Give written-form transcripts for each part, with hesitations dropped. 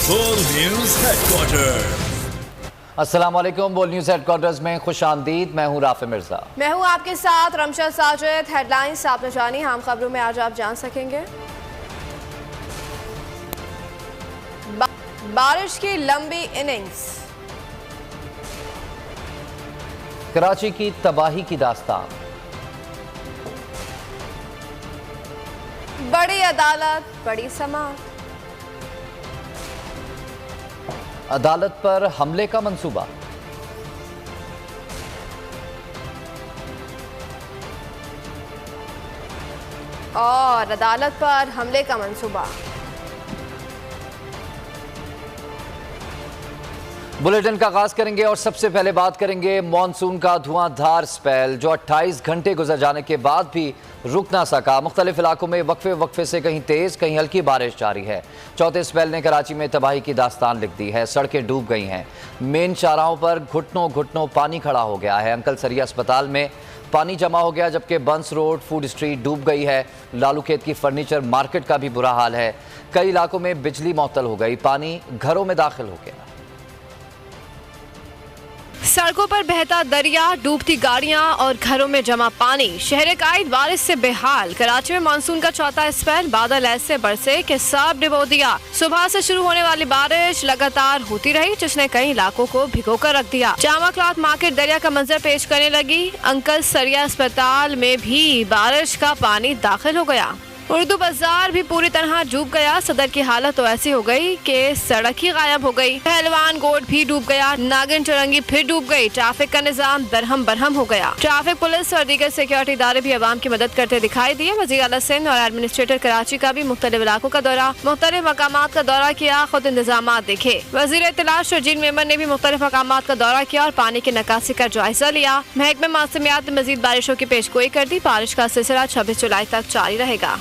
बोल news headquarter. अस्सलाम वालेकुम। बोल न्यूज हेडक्वार्टर्स में खुश आमदीद। मैं हूँ राफे मिर्जा। मैं हूँ आपके साथ रमशा साजिद। हेडलाइंस आपने जानी, हम खबरों में आज आप जान सकेंगे। बारिश की लंबी इनिंग्स, कराची की तबाही की दास्तान, बड़ी अदालत बड़ी समाअत, अदालत पर हमले का मंसूबा, और अदालत पर हमले का मंसूबा। बुलेटिन का आगाज करेंगे और सबसे पहले बात करेंगे मॉनसून का धुआंधार स्पेल जो 28 घंटे गुजर जाने के बाद भी रुक ना सका। मुख्तलिफ इलाकों में वक्फे से कहीं तेज कहीं हल्की बारिश जारी है। चौथे स्पेल ने कराची में तबाही की दास्तान लिख दी है। सड़कें डूब गई हैं, मेन शाहराहों पर घुटनों घुटनों पानी खड़ा हो गया है। अंकल सरिया अस्पताल में पानी जमा हो गया, जबकि बंस रोड फूड स्ट्रीट डूब गई है। लालू खेत की फर्नीचर मार्केट का भी बुरा हाल है। कई इलाकों में बिजली मुअत्तल हो गई, पानी घरों में दाखिल हो गया। सड़कों पर बहता दरिया, डूबती गाड़ियां और घरों में जमा पानी। शहर कायद बारिश से बेहाल। कराची में मानसून का चौथा स्पेल बादल ऐसे बरसे कि सब डिबो दिया। सुबह से शुरू होने वाली बारिश लगातार होती रही, जिसने कई इलाकों को भिगो कर रख दिया। जामा क्लॉथ मार्केट दरिया का मंजर पेश करने लगी। अंकल सरिया अस्पताल में भी बारिश का पानी दाखिल हो गया। उर्दू बाजार भी पूरी तरह डूब गया। सदर की हालत तो ऐसी हो गई कि सड़क ही गायब हो गई। पहलवान गोड भी डूब गया। नागिन चुरंगी फिर डूब गई। ट्रैफिक का निजाम दरहम बरहम हो गया। ट्रैफिक पुलिस और दीगर सिक्योरिटी इदारे भी आवाम की मदद करते दिखाई दिए। वज़ीर आला सिंध और एडमिनिस्ट्रेटर कराची का भी मुख्तलिफ इलाकों का दौरा, मुख्तलिफ मकामात का दौरा किया, खुद इंतजाम देखे। वज़ीर इत्तला शर्जील मेमन ने भी मुख्तलिफ मकामात का दौरा किया और पानी की निकासी का जायजा लिया। महकमे मौसमियात ने मजीद बारिशों की पेशगोई कर दी। बारिश का सिलसिला 26 जुलाई तक जारी रहेगा।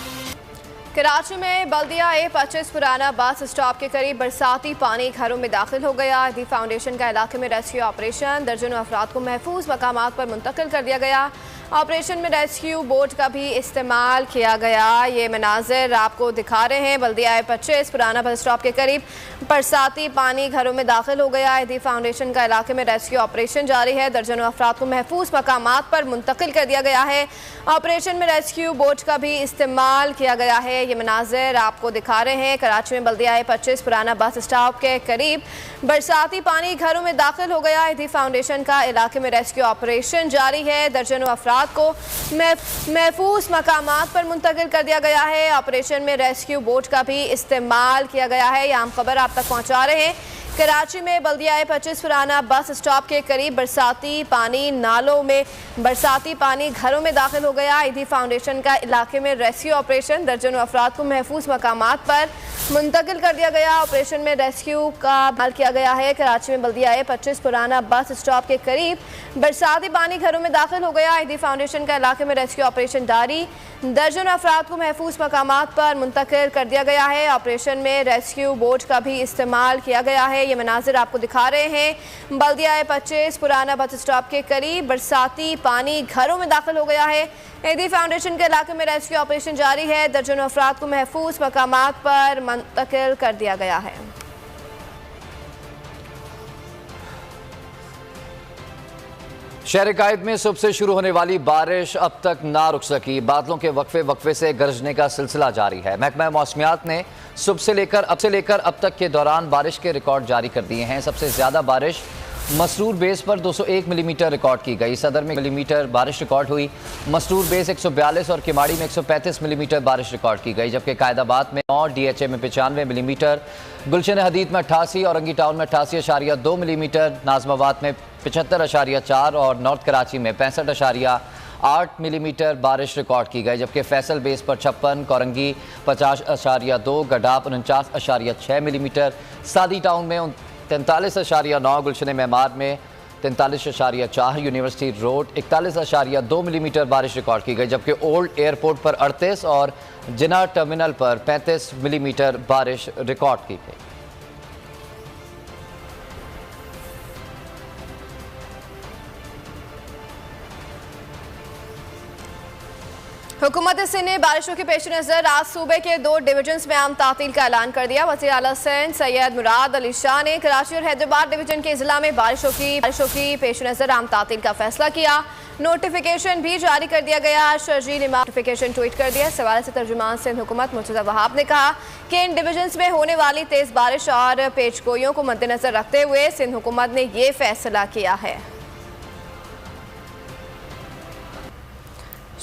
कराची में बल्दिया A25 पुराना बस स्टॉप के करीब बरसाती पानी घरों में दाखिल हो गया। दी फाउंडेशन का इलाके में रेस्क्यू ऑपरेशन, दर्जनों अफराद को महफूज मकामात पर मुंतकिल कर दिया गया। ऑपरेशन में रेस्क्यू बोट का भी इस्तेमाल किया गया। ये मनाजिर आपको दिखा रहे हैं। बल्दिया A25 पुराना बस स्टॉप के करीब बरसाती पानी घरों में दाखिल हो गया है। दी फाउंडेशन का इलाके में रेस्क्यू ऑपरेशन जारी है। दर्जनों अफराद को महफूज मकामात पर मुंतकिल कर दिया गया है। ऑपरेशन में रेस्क्यू बोट का भी इस्तेमाल किया गया है। ये मनाजिर आपको दिखा रहे हैं। कराची में बल्दिया A25 पुराना बस स्टॉप के करीब बरसाती पानी घरों में दाखिल हो गया है। दी फाउंडेशन का इलाके में रेस्क्यू ऑपरेशन जारी है। दर्जनों अफराद को महफूज मकामात पर मुंतकिल कर दिया गया है। ऑपरेशन में रेस्क्यू बोट का भी इस्तेमाल किया गया है। यह खबर आप तक पहुंचा रहे हैं। कराची में बल्दिया A25 पुराना बस स्टॉप के करीब बरसाती पानी नालों में बरसाती पानी घरों में दाखिल हो गया। ईदी फाउंडेशन का इलाके में रेस्क्यू ऑपरेशन, दर्जनों अफराद को महफूज मकामात पर मुंतकिल कर दिया गया। ऑपरेशन में रेस्क्यू का अमल किया गया है। कराची में बल्दिया A25 पुराना बस स्टॉप के करीब बरसाती पानी घरों में दाखिल हो गया। ईदी फाउंडेशन का इलाके में रेस्क्यू ऑपरेशन जारी, दर्जनों अफराद को महफूज मकामात पर मुंतकिल कर दिया गया है। ऑपरेशन में रेस्क्यू बोट का भी इस्तेमाल किया गया है। ये मनाजिर आपको दिखा रहे हैं। बल्दिया A25 पुराना बस स्टॉप के करीब बरसाती पानी घरों में दाखिल हो गया है। ईदी फाउंडेशन के इलाके में रेस्क्यू ऑपरेशन जारी है। दर्जनों अफराद को महफूज मकामात पर मुंतकिल कर दिया गया है। शहर कायद में सुबह से शुरू होने वाली बारिश अब तक ना रुक सकी। बादलों के वक्फे से गरजने का सिलसिला जारी है। महकमा मौसमियात ने सुबह से लेकर अब तक के दौरान बारिश के रिकॉर्ड जारी कर दिए हैं। सबसे ज्यादा बारिश मसरूर बेस पर 201 मिलीमीटर रिकॉर्ड की गई। सदर में मिलीमीटर बारिश रिकॉर्ड हुई। मसरूर बेस 142 और किमाड़ी में 135 मिलीमीटर बारिश रिकॉर्ड की गई, जबकि कायदाबाद में 9, DHA में 95 मिलीमीटर, गुलशन हदीद में 88, औरंगी टाउन में 88.2 मिलीमीटर, नाजमाबाद में 75.4 और नॉर्थ कराची में 65.8 मिलीमीटर बारिश रिकॉर्ड की गई, जबकि फैसल बेस पर 56, कोरंगी 50.2, गडाप 49.6 मिलीमीटर, सादी टाउन में 43.9, गुलशन मेमार में 43.4, यूनिवर्सिटी रोड 41.2 मिलीमीटर बारिश रिकॉर्ड की गई, जबकि ओल्ड एयरपोर्ट पर 38 और जिना टर्मिनल पर 35 मिलीमीटर बारिश रिकॉर्ड की गई। हुकूमत सिंध ने बारिशों के पेश नज़र आज सूबे के 2 डिवीजन्स में आम तातील का ऐलान कर दिया। वज़ीर आला सिंध सैयद मुराद अली शाह ने कराची और हैदराबाद डिवीजन के जिला में बारिशों की पेश नज़र आम तातील का फैसला किया। नोटिफिकेशन भी जारी कर दिया गया। शर्जील ने नोटिफिकेशन ट्वीट कर दिया। इस हवाले से तर्जुमान सिंध हुकूमत मुर्तज़ा वहाब ने कहा कि इन डिवीजन्स में होने वाली तेज़ बारिश और पेशगोइयों को मद्देनजर रखते हुए सिंध हुकूमत ने ये फैसला किया है।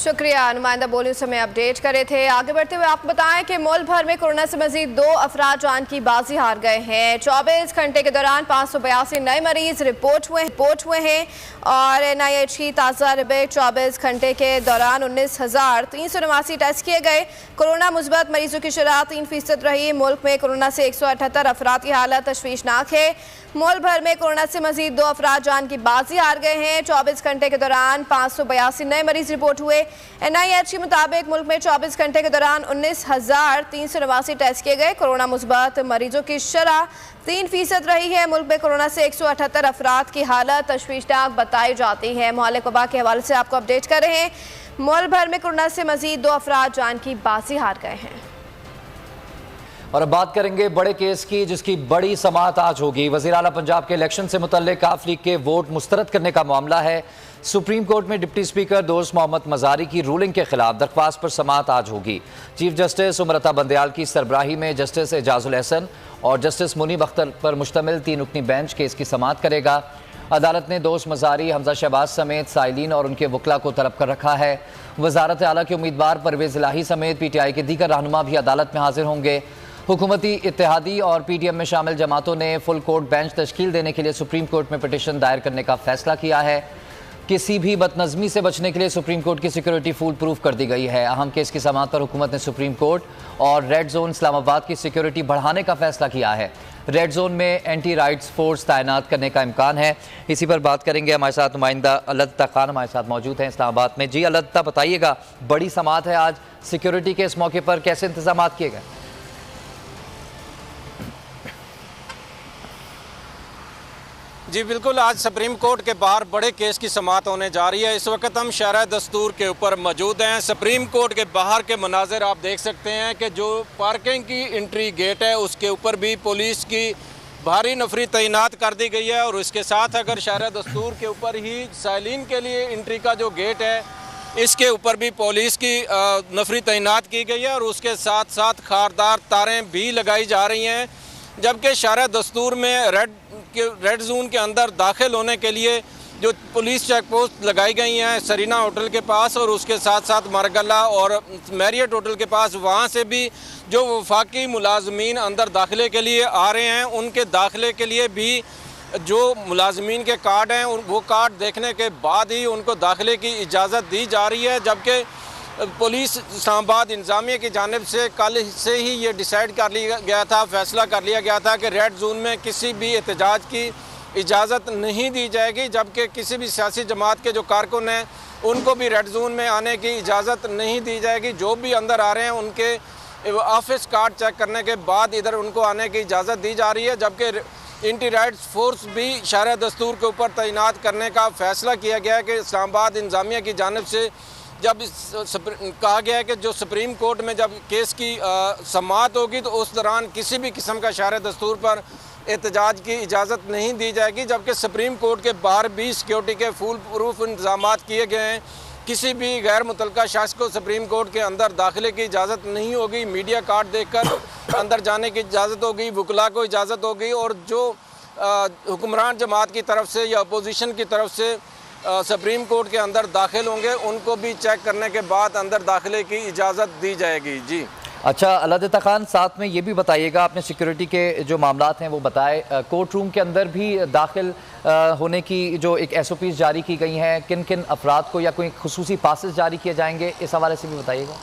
शुक्रिया, नुमाइंदा बोली उस समय अपडेट करे थे। आगे बढ़ते हुए आपको बताएं कि मुल्क भर में कोरोना से मजीद 2 अफराद जान की बाजी हार गए हैं। 24 घंटे के दौरान 582 नए मरीज रिपोर्ट हुए हैं और NIH की ताज़ा रिपोर्ट 24 घंटे के दौरान 19,389 टेस्ट किए गए। कोरोना मुस्बत मरीजों की शरह 3% रही। मुल्क में कोरोना से 178 अफराद की हालत तशवीशनाक है। मुल्क भर में कोरोना से मजीद 2 अफराद जान की बाजी हार गए हैं। 24 घंटे के दौरान 582 नए मरीज रिपोर्ट हुए। NIH के मुताबिक मुल्क में 24 घंटे के दौरान 19,389 टेस्ट किए गए। कोरोना मुस्बत मरीजों की शरह 3% रही है। मुल्क में कोरोना से 178 अफराद की हालत तशवीशनाक बताई जाती है। मुहल्लिक वबा के हवाले से आपको अपडेट कर रहे हैं। मुल्क भर में कोरोना से मजीद 2 अफराद जान की बाजी हार गए हैं। और अब बात करेंगे बड़े केस की, जिसकी बड़ी समाअत आज होगी। वज़ीर आला पंजाब के इलेक्शन से मुतल्लिक आफ लीग के वोट मुस्तरद करने का मामला है। सुप्रीम कोर्ट में डिप्टी स्पीकर दोस्त मोहम्मद मजारी की रूलिंग के खिलाफ दरख्वास्त पर समाअत आज होगी। चीफ जस्टिस उमरता बंदयाल की सरबराही में जस्टिस एजाजुल एहसन और जस्टिस मुनीब अख्तर पर मुश्तमिल 3 रुकनी बेंच केस की समाअत करेगा। अदालत ने दोस्त मजारी, हमजा शहबाज समेत साइलिन और उनके वकला को तलब कर रखा है। वजारत आला के उम्मीदवार परवेज इलाही समेत PTI के दीगर रहनुमा भी अदालत में हाजिर होंगे। हुकूमती इत्तेहादी और PTM में शामिल जमातों ने फुल कोर्ट बेंच तश्कील देने के लिए सुप्रीम कोर्ट में पिटीशन दायर करने का फैसला किया है। किसी भी बदनज़मी से बचने के लिए सुप्रीम कोर्ट की सिक्योरिटी फुल प्रूफ कर दी गई है। अहम केस की समाअत पर हुकूमत ने सुप्रीम कोर्ट और रेड जोन इस्लामाबाद की सिक्योरिटी बढ़ाने का फैसला किया है। रेड जोन में एंटी राइट्स फोर्स तैनात करने का इम्कान है। इसी पर बात करेंगे। हमारे साथ नुमाइंदा अलत्ता खान हमारे साथ मौजूद हैं इस्लामाबाद में। जी अलत्ता, बताइएगा, बड़ी समाअत है आज, सिक्योरिटी के इस मौके पर कैसे इंतजाम किए गए? जी बिल्कुल, आज सुप्रीम कोर्ट के बाहर बड़े केस की समाअत होने जा रही है। इस वक्त हम शरह दस्तूर के ऊपर मौजूद हैं। सुप्रीम कोर्ट के बाहर के मनाजिर आप देख सकते हैं कि जो पार्किंग की एंट्री गेट है उसके ऊपर भी पुलिस की भारी नफरी तैनात कर दी गई है और उसके साथ अगर शरह दस्तूर के ऊपर ही साइलिन के लिए एंट्री का जो गेट है इसके ऊपर भी पुलिस की नफरी तैनात की गई है और उसके साथ साथ खारदार तारें भी लगाई जा रही हैं। जबकि शरह दस्तूर में रेड जोन के अंदर दाखिल होने के लिए जो पुलिस चेक पोस्ट लगाई गई हैं सरीना होटल के पास और उसके साथ साथ मरगला और मैरियट होटल के पास, वहाँ से भी जो वफाकी मुलाजमीन अंदर दाखिले के लिए आ रहे हैं उनके दाखिले के लिए भी जो मुलाजमीन के कार्ड हैं वो कार्ड देखने के बाद ही उनको दाखिले की इजाज़त दी जा रही है। जबकि पुलिस इस्लामाबाद इंतज़ामिया की जानिब से कल से ही ये डिसाइड कर लिया गया था, फैसला कर लिया गया था कि रेड जोन में किसी भी एहतजाज की इजाज़त नहीं दी जाएगी। जबकि किसी भी सियासी जमात के जो कारकुन हैं उनको भी रेड जोन में आने की इजाज़त नहीं दी जाएगी। जो भी अंदर आ रहे हैं उनके ऑफिस कार्ड चेक करने के बाद इधर उनको आने की इजाज़त दी जा रही है। जबकि एंटी राइट्स फोर्स भी शरह दस्तूर के ऊपर तैनात करने का फ़ैसला किया गया है कि इस्लामाबाद इंतज़ामिया की जानिब से जब कहा गया है कि जो सुप्रीम कोर्ट में जब केस की समाअत होगी तो उस दौरान किसी भी किस्म का शरह दस्तूर पर एहतजाज की इजाज़त नहीं दी जाएगी। जबकि सुप्रीम कोर्ट के बाहर भी सिक्योरिटी के फुल प्रूफ इंतजाम किए गए हैं। किसी भी गैर मुतल्लका शख्स को सुप्रीम कोर्ट के अंदर दाखिले की इजाज़त नहीं होगी। मीडिया कार्ड देखकर अंदर जाने की इजाज़त होगी, वकला को इजाज़त होगी और जो हुक्मरान जमात की तरफ से या अपोजिशन की तरफ से सुप्रीम कोर्ट के अंदर दाखिल होंगे उनको भी चेक करने के बाद अंदर दाखिले की इजाज़त दी जाएगी। जी अच्छा अलत्ता खान, साथ में ये भी बताइएगा, आपने सिक्योरिटी के जो मामलात हैं वो बताए, कोर्ट रूम के अंदर भी दाखिल होने की जो एक SOPs जारी की गई हैं, किन किन अफराद को या कोई खुसूसी पासेस जारी किए जाएंगे, इस हवाले से भी बताइएगा।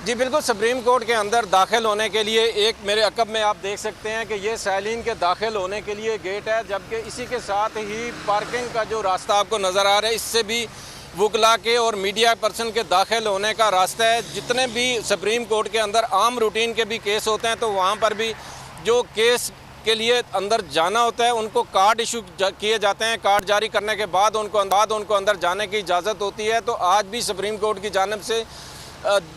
जी बिल्कुल, सुप्रीम कोर्ट के अंदर दाखिल होने के लिए एक मेरे अकब में आप देख सकते हैं कि ये साइलिन के दाखिल होने के लिए गेट है। जबकि इसी के साथ ही पार्किंग का जो रास्ता आपको नज़र आ रहा है इससे भी वकला के और मीडिया पर्सन के दाखिल होने का रास्ता है। जितने भी सुप्रीम कोर्ट के अंदर आम रूटीन के भी केस होते हैं तो वहाँ पर भी जो केस के लिए अंदर जाना होता है, उनको कार्ड इशू किए जाते हैं। कार्ड जारी करने के बाद उनको अंदर जाने की इजाज़त होती है। तो आज भी सुप्रीम कोर्ट की जानिब से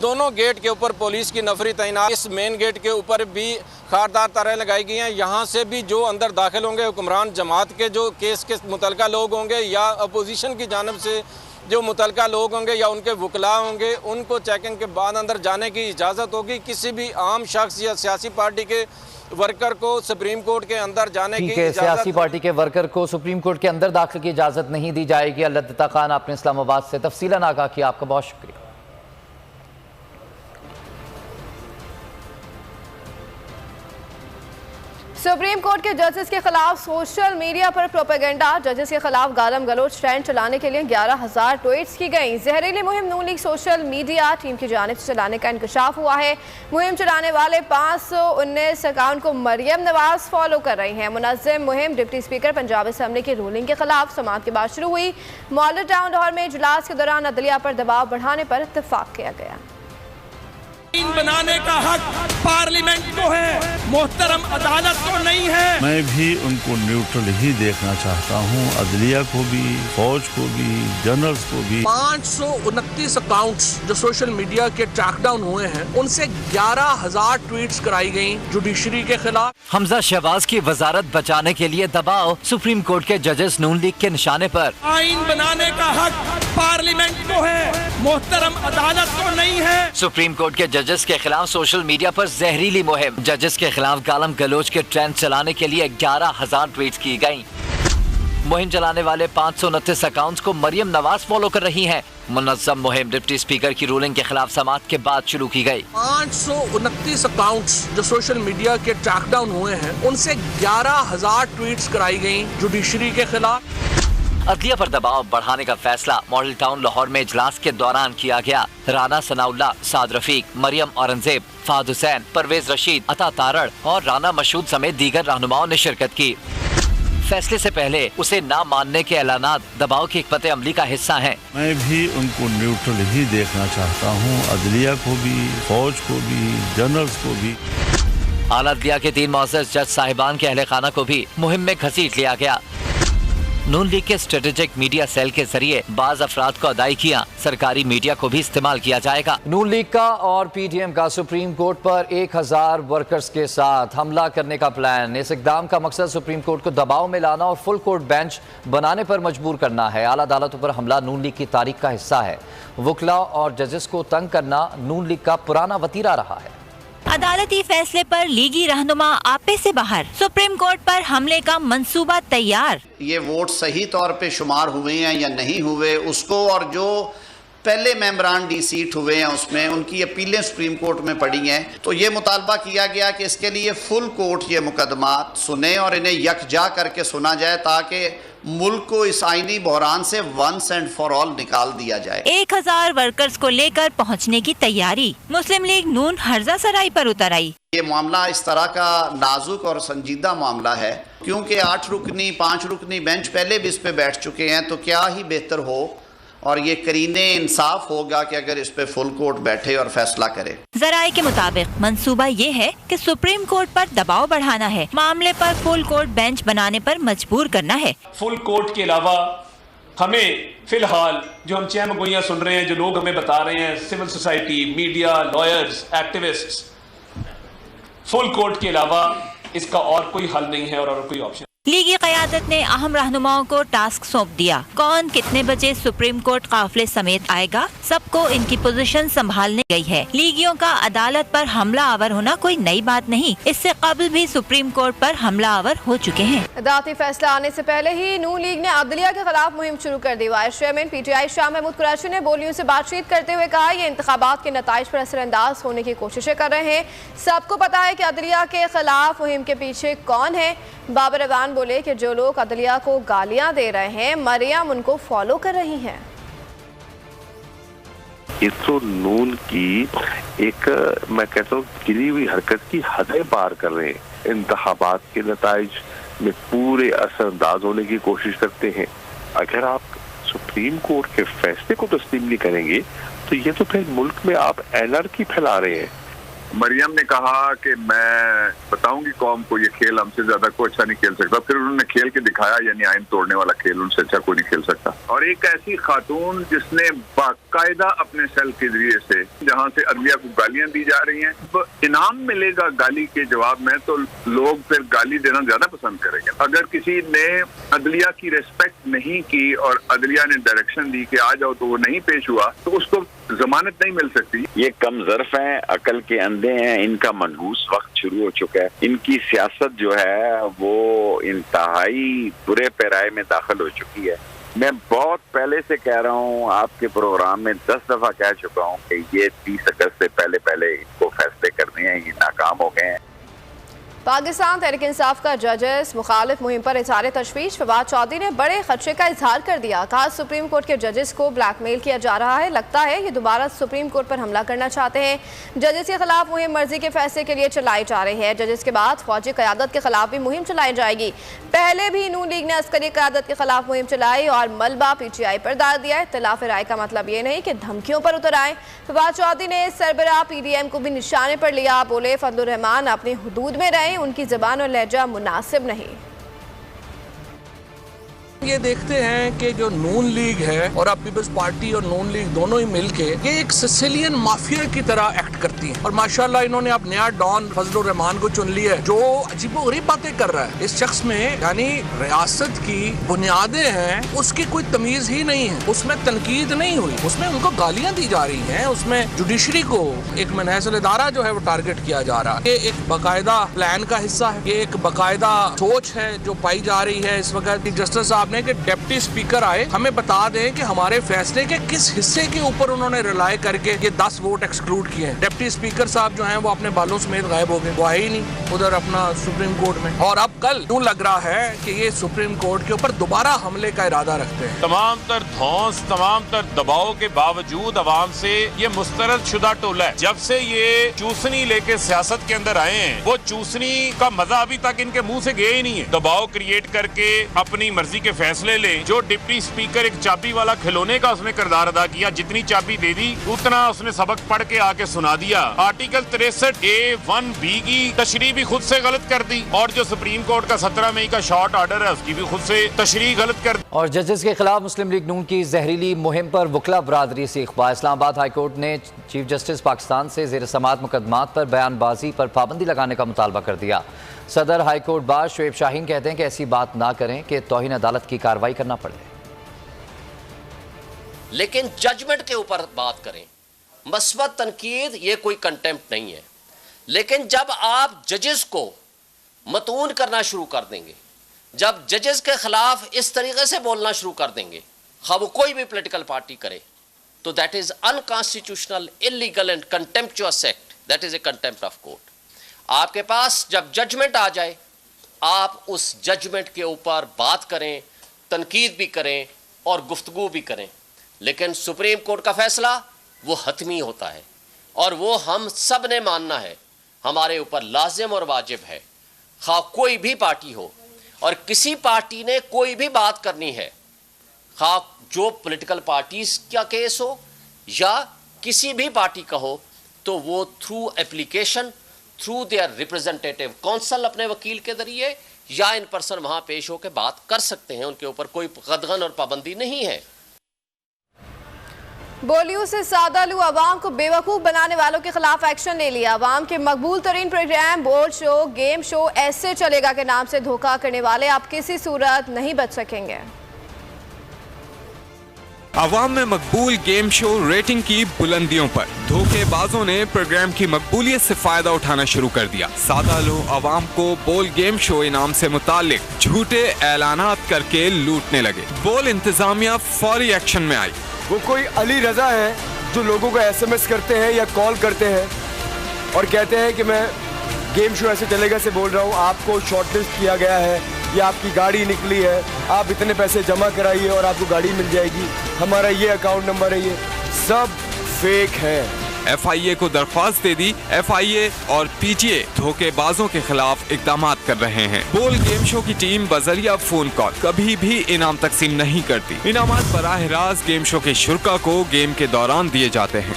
दोनों गेट के ऊपर पुलिस की नफरी तैनात, इस मेन गेट के ऊपर भी खारदार तारें लगाई गई हैं। यहाँ से भी जो अंदर दाखिल होंगे हुक्मरान जमात के जो केस के मुतलका लोग होंगे या अपोजिशन की जानिब से जो मुतलका लोग होंगे या उनके वकला होंगे, उनको चेकिंग के बाद अंदर जाने की इजाज़त होगी। किसी भी आम शख्स या सियासी पार्टी के वर्कर को सुप्रीम कोर्ट के अंदर जाने की इजाज़त, सियासी पार्टी के वर्कर को सुप्रीम कोर्ट के अंदर दाखिल की इजाज़त नहीं दी जाएगी। लतिता खान, आपने इस्लामाबाद से तफसीलन आगाह किया, आपका बहुत शुक्रिया। सुप्रीम कोर्ट के जजेस के खिलाफ सोशल मीडिया पर प्रोपेगेंडा। जजेस के खिलाफ गालम गलोच ट्रेंड चलाने के लिए 11,000 ट्वीट्स की गई। जहरीली मुहिम नून लीग सोशल मीडिया टीम की जानिब से चलाने का इंकशाफ हुआ है। मुहिम चलाने वाले 519 अकाउंट को मरियम नवाज फॉलो कर रही हैं। मुनज़्ज़म मुहिम डिप्टी स्पीकर पंजाब असेंबली की रूलिंग के खिलाफ समाअत के बाद शुरू हुई। मॉडल टाउन लाहौर में इजलास के दौरान अदलिया पर दबाव बढ़ाने पर इत्तेफाक किया गया। बनाने का हक पार्लियामेंट को है, मोहतरम अदालत को नहीं है। मैं भी उनको न्यूट्रल ही देखना चाहता हूँ, अदलिया को भी, फौज को भी, जनरल्स को भी। 529 अकाउंट्स जो सोशल मीडिया के ट्रैकडाउन हुए हैं, उनसे 11,000 ट्वीट्स कराई गई जुडिशरी के खिलाफ। हमजा शहबाज की वजारत बचाने के लिए दबाव, सुप्रीम कोर्ट के जजेस नून लीग के निशाने पर। आइन बनाने का हक पार्लियामेंट को है, मोहतरम अदालत को नहीं है। सुप्रीम कोर्ट के जजेस के खिलाफ सोशल मीडिया पर जहरीली मुहिम। जजेस के खिलाफ गालम गलोच के ट्रेंड चलाने के लिए 11,000 ट्वीट्स की गयी। मुहिम चलाने वाले 529 अकाउंट्स को मरियम नवाज फॉलो कर रही हैं। मुनज़्ज़म मुहिम डिप्टी स्पीकर की रूलिंग के खिलाफ समाअत के बाद शुरू की गई। 529 अकाउंट्स जो सोशल मीडिया के ट्रैकडाउन हुए हैं, उनसे 11,000 ट्वीट्स कराई गई जुडिशरी के खिलाफ। अदलिया पर दबाव बढ़ाने का फैसला मॉडल टाउन लाहौर में इजलास के दौरान किया गया। राना सनाउल्लाह, साद रफीक, मरियम औरंगजेब, फाद हुसैन, परवेज रशीद, अता तारड़ और राना मशहूद समेत दीगर रहनुमाओं ने शिरकत की। फैसले से पहले उसे ना मानने के ऐलानात दबाव की हिकमत अमली का हिस्सा हैं। मैं भी उनको न्यूट्रल ही देखना चाहता हूँ, अदलिया को भी, फौज को भी, जनरल्स को भी। आला अदलिया के 3 मुअज़्ज़ज़ जज साहिबान के अहले खाना को भी मुहिम में घसीट लिया गया। नून लीग के स्ट्रेटेजिक मीडिया सेल के जरिए बाज अफराद को अदायगियां सरकारी मीडिया को भी इस्तेमाल किया जाएगा। नून लीग का और पीटीएम का सुप्रीम कोर्ट पर 1000 वर्कर्स के साथ हमला करने का प्लान। इस इकदाम का मकसद सुप्रीम कोर्ट को दबाव में लाना और फुल कोर्ट बेंच बनाने पर मजबूर करना है। आला अदालतों पर हमला नून लीग की तारीख का हिस्सा है। वकला और जजेस को तंग करना नून लीग का पुराना वतीरा रहा है। अदालती फैसले पर लीगी रहनुमा आपे से बाहर। सुप्रीम कोर्ट पर हमले का मंसूबा तैयार। ये वोट सही तौर पे शुमार हुए हैं या नहीं हुए उसको, और जो पहले मेंबरान डी सीट हुए हैं उसमें उनकी अपीलें सुप्रीम कोर्ट में पड़ी हैं। तो ये मुतालबा किया गया कि इसके लिए फुल कोर्ट ये मुकदमात सुने और इन्हें यकजा करके सुना जाए ताकि मुल्क को इस आईनी बहरान से वंस एंड फॉर ऑल निकाल दिया जाए। 1000 वर्कर्स को लेकर पहुंचने की तैयारी। मुस्लिम लीग नून हर्जा सराय पर उतर आई। ये मामला इस तरह का नाजुक और संजीदा मामला है क्योंकि 8 रुकनी 5 रुकनी बेंच पहले भी इस पे बैठ चुके हैं। तो क्या ही बेहतर हो और ये करीने इंसाफ होगा कि अगर इस पे फुल कोर्ट बैठे और फैसला करे। जराये के मुताबिक मंसूबा ये है कि सुप्रीम कोर्ट पर दबाव बढ़ाना है, मामले पर फुल कोर्ट बेंच बनाने पर मजबूर करना है। फुल कोर्ट के अलावा हमें फिलहाल जो हम चहमगोइयां सुन रहे हैं, जो लोग हमें बता रहे हैं, civil society, media, lawyers, activists, full court के अलावा इसका और कोई हल नहीं है और कोई ऑप्शन। लीगी क़यादत ने अहम रहनुमाओं को टास्क सौंप दिया। कौन कितने बजे सुप्रीम कोर्ट काफिले समेत आएगा, सबको इनकी पोजीशन संभालने गई है। लीगियों का अदालत पर हमला आवर होना कोई नई बात नहीं, इससे कबल भी सुप्रीम कोर्ट पर हमला आवर हो चुके हैं। अदालती फैसला आने से पहले ही नून लीग ने अदलिया के खिलाफ मुहिम शुरू कर दी। वाइस चेयरमैन पीटीआई शाह महमूद कुरैशी ने बोलियों से बातचीत करते हुए कहा, ये इंतखाबात के नताइज पर असरअंदाज होने की कोशिशें कर रहे हैं। सबको पता है कि अदलिया के खिलाफ मुहिम के पीछे कौन है। बाबर अवान बोले कि जो लोग अदलिया को गालियां दे रहे हैं, मरियम उनको फॉलो कर रही हैं। ये तो नून की एक, मैं कहता हूँ, गिरी हुई हरकत की हदें पार कर रहे हैं। इंतखाबात के नताइज में पूरे असरअंदाज होने की कोशिश करते हैं। अगर आप सुप्रीम कोर्ट के फैसले को तस्लीम नहीं करेंगे तो ये तो फिर मुल्क में आप एनआरकी फैला रहे हैं। मरियम ने कहा कि मैं बताऊंगी कौम को ये खेल हमसे ज्यादा कोई अच्छा नहीं खेल सकता, फिर उन्होंने खेल के दिखाया, यानी आइन तोड़ने वाला खेल उनसे अच्छा कोई नहीं खेल सकता। और एक ऐसी खातून जिसने बाकायदा अपने सेल के जरिए से जहाँ से अदलिया को गालियां दी जा रही हैं, तो इनाम मिलेगा गाली के जवाब में, तो लोग फिर गाली देना ज्यादा पसंद करेंगे। अगर किसी ने अदलिया की रिस्पेक्ट नहीं की और अदलिया ने डायरेक्शन दी कि आ जाओ, तो वो नहीं पेश हुआ, तो उसको जमानत नहीं मिल सकती। ये कम ज़र्फ हैं, अकल के अंधे हैं, इनका मनहूस वक्त शुरू हो चुका है। इनकी सियासत जो है वो इंतहाई बुरे पैराए में दाखिल हो चुकी है। मैं बहुत पहले से कह रहा हूँ, आपके प्रोग्राम में 10 दफा कह चुका हूँ कि ये 30 अगस्त से पहले इनको फैसले करने हैं, ये नाकाम हो गए हैं। पाकिस्तान तहरीक इंसाफ का जजेस मुखालिफ मुहिम पर इज़हार तशवीश। फवाद चौधरी ने बड़े खदशे का इजहार कर दिया। कहा सुप्रीम कोर्ट के जजेस को ब्लैकमेल किया जा रहा है, लगता है ये दोबारा सुप्रीम कोर्ट पर हमला करना चाहते हैं। जजेस के खिलाफ मुहिम मर्जी के फैसले के लिए चलाई जा रही है। जजेस के बाद फौजी क़यादत के खिलाफ भी मुहिम चलाई जाएगी। पहले भी नून लीग ने अस्करी क़यादत के खिलाफ मुहिम चलाई और मलबा PTI पर डाल दिया। इख्तिलाफ राय का मतलब ये नहीं कि धमकियों पर उतर आए। फवाद चौधरी ने सरबराह PDM को भी निशाने पर लिया। बोले फजलुर रहमान अपनी हुदूद में रहें, उनकी ज़बान और लहजा मुनासिब नहीं। ये देखते हैं कि जो नून लीग है और अब पीपल्स पार्टी और नून लीग दोनों ही मिलके ये एक सिसिलियन माफिया की तरह एक्ट करती हैं। और माशाल्लाह इन्होंने अब नया डॉन फजलुर रहमान को चुन लिया है, जो अजीबोगरीब बातें कर रहा है। इस शख्स में यानी रियासत की बुनियादें हैं, उसकी कोई तमीज ही नहीं है। उसमें तनकीद नहीं हुई, उसमें उनको गालियां दी जा रही हैं, उसमें जुडिशरी को एक मनहसल इदारा जो है वो टारगेट किया जा रहा है। ये एक बाकायदा प्लान का हिस्सा है, ये एक बाकायदा सोच है जो पाई जा रही है इस वक्त। जस्टिस साहब ने कि डिप्टी स्पीकर आए, हमें बता दें कि हमारे फैसले के किस हिस्से के ऊपर उन्होंने रिलाई करके ये 10 वोट एक्सक्लूड किए हैं। डिप्टी स्पीकर साहब जो हैं वो अपने बालों समेत गायब हो गए, वो आए ही नहीं उधर अपना सुप्रीम कोर्ट में। और अब कल यूं लग रहा है कि ये सुप्रीम कोर्ट के ऊपर दोबारा हमले का इरादा रखते हैं। तमाम तर धौंस, तमाम तर दबाव के बावजूद अवाम से ये मुस्तरद शुदा टोला है। जब से ये चूसनी लेके सियासत के अंदर आए हैं, वो चूसनी का मजा अभी तक इनके मुंह से गया ही नहीं है। दबाव क्रिएट करके अपनी मर्जी के फैसले ले। जो डिप्टी स्पीकर एक चाबी वाला खिलौने का उसने किरदार अदा किया, जितनी चाबी दे दी उतना उसने सबक पढ़ के आके सुना दिया। आर्टिकल 63A(1)(b) की तशरीह भी खुद से गलत कर दी, और जो सुप्रीम कोर्ट का 17 मई का शॉर्ट ऑर्डर है उसकी भी खुद से तशरीह गलत कर दी। और जजेस के खिलाफ मुस्लिम लीग नून की जहरीली मुहिम पर वकला बरादरी से इख्बार। इस्लामाबाद हाई कोर्ट ने चीफ जस्टिस पाकिस्तान से ज़ेर समाअत मुकदमात पर बयानबाजी पर पाबंदी लगाने का मुतालबा कर दिया। सदर high court bar Shoaib Shaheen कहते हैं कि ऐसी बात ना करें कि तौहीन अदालत की कार्रवाई करना पड़े, लेकिन जजमेंट के ऊपर बात करें। मस्बत तनकीद ये कोई कंटेम्प्ट नहीं है, लेकिन जब आप जजेस को मतून करना शुरू कर देंगे, जब जजेस के खिलाफ इस तरीके से बोलना शुरू कर देंगे, खा वो कोई भी पॉलिटिकल पार्टी करे, तो that is unconstitutional, illegal and contemptuous act, that is a contempt of court. आपके पास जब जजमेंट आ जाए, आप उस जजमेंट के ऊपर बात करें, तनकीद भी करें और गुफ्तगू भी करें, लेकिन सुप्रीम कोर्ट का फैसला वो हतमी होता है और वो हम सब ने मानना है, हमारे ऊपर लाजिम और वाजिब है। खा कोई भी पार्टी हो और किसी पार्टी ने कोई भी बात करनी है, खा जो पॉलिटिकल पार्टीज का केस हो या किसी भी पार्टी का हो, तो वो through application, through their representative council, अपने वकील के जरिए या इन पर्सन वहां पेश होकर बात कर सकते हैं। उनके ऊपर कोई कदगन और पाबंदी नहीं है। बोलियों से सादालू अवाम को बेवकूफ़ बनाने वालों के खिलाफ एक्शन ले लिया। अवाम के मकबूल तरीन program board show, game show ऐसे चलेगा के नाम से धोखा करने वाले आप किसी सूरत नहीं बच सकेंगे। अवाम में मकबूल गेम शो रेटिंग की बुलंदियों पर धोखेबाजों ने प्रोग्राम की मकबूलियत से फायदा उठाना शुरू कर दिया। सादा लोग अवाम को बोल गेम शो इनाम से मुतालिक झूठे ऐलानात करके लूटने लगे। बोल इंतजामिया फौरी एक्शन में आई। वो कोई अली रजा है जो लोगों को SMS करते हैं या कॉल करते हैं और कहते हैं कि मैं गेम शो ऐसे चलेगा से बोल रहा हूँ, आपको शॉर्टलिस्ट किया गया है या आपकी गाड़ी निकली है, आप इतने पैसे जमा कराइए और आपको गाड़ी मिल जाएगी, हमारा ये अकाउंट नंबर है। ये सब फेक है। FIA को दरख्वास्त दे दी। FIA और PTA धोखेबाजों के खिलाफ इकदाम कर रहे हैं। बोल गेम शो की टीम बजरिया फोन कॉल कभी भी इनाम तकसीम नहीं करती। इनामात बराह रास्त गेम शो के शुरका को गेम के दौरान दिए जाते हैं।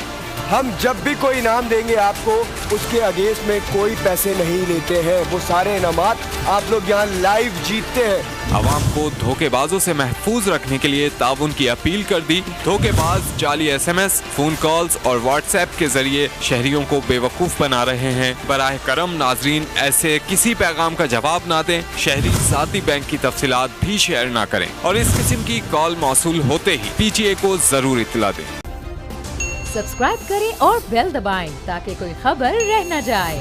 हम जब भी कोई इनाम देंगे आपको, उसके अगेंस्ट में कोई पैसे नहीं लेते हैं। वो सारे इनामात आप लोग यहाँ लाइव जीतते हैं। आवाम को धोखेबाजों से महफूज रखने के लिए ताउन की अपील कर दी। धोखेबाज जाली SMS, फोन कॉल्स और व्हाट्सएप के जरिए शहरियों को बेवकूफ बना रहे हैं। बराह करम नाजरीन ऐसे किसी पैगाम का जवाब ना दें। शहरी जाती बैंक की तफसीलात भी शेयर ना करें और इस किस्म की कॉल मौसूल होते ही PGA को जरूर इत्तला दें। सब्सक्राइब करें और बेल दबाएं ताकि कोई खबर रह न जाए।